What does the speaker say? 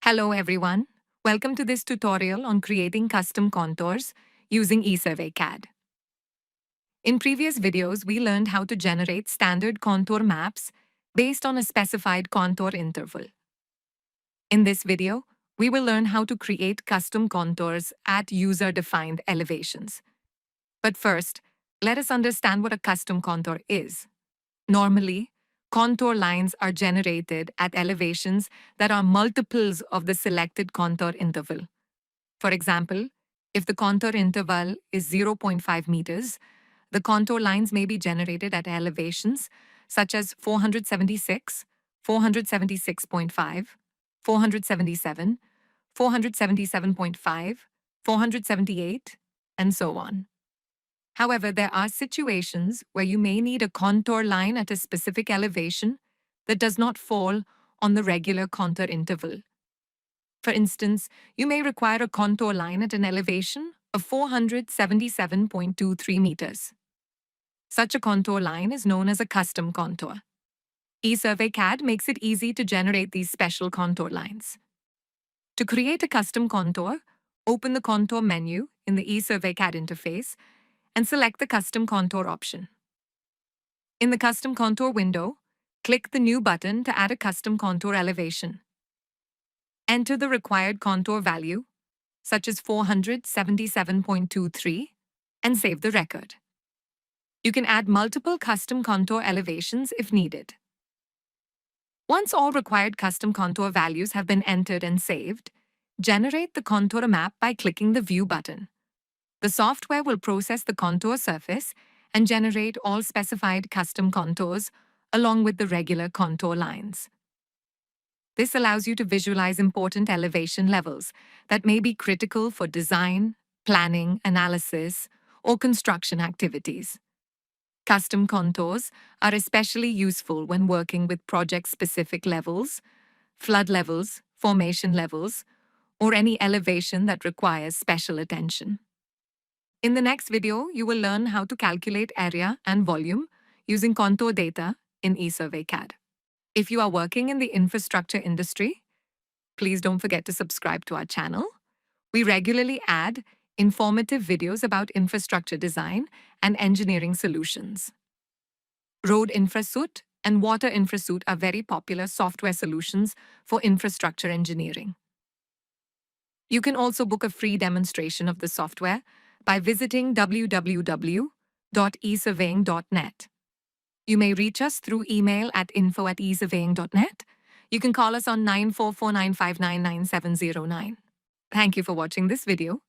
Hello everyone. Welcome to this tutorial on creating custom contours using ESurveyCAD. In previous videos, we learned how to generate standard contour maps based on a specified contour interval. In this video, we will learn how to create custom contours at user-defined elevations. But first, let us understand what a custom contour is. Normally, contour lines are generated at elevations that are multiples of the selected contour interval. For example, if the contour interval is 0.5 meters, the contour lines may be generated at elevations such as 476, 476.5, 477, 477.5, 478, and so on. However, there are situations where you may need a contour line at a specific elevation that does not fall on the regular contour interval. For instance, you may require a contour line at an elevation of 477.23 meters. Such a contour line is known as a custom contour. ESurveyCAD makes it easy to generate these special contour lines. To create a custom contour, open the Contour menu in the ESurveyCAD interface and select the Custom Contour option. In the Custom Contour window, click the New button to add a custom contour elevation. Enter the required contour value, such as 477.23, and save the record. You can add multiple custom contour elevations if needed. Once all required custom contour values have been entered and saved, generate the contour map by clicking the View button. The software will process the contour surface and generate all specified custom contours along with the regular contour lines. This allows you to visualize important elevation levels that may be critical for design, planning, analysis, or construction activities. Custom contours are especially useful when working with project-specific levels, flood levels, formation levels, or any elevation that requires special attention. In the next video, you will learn how to calculate area and volume using contour data in ESurveyCAD. If you are working in the infrastructure industry, please don't forget to subscribe to our channel. We regularly add informative videos about infrastructure design and engineering solutions. Road InfraSuite and Water InfraSuite are very popular software solutions for infrastructure engineering. You can also book a free demonstration of the software by visiting www.esurveying.net. You may reach us through email at info@esurveying.net. You can call us on 944-959-9709. Thank you for watching this video.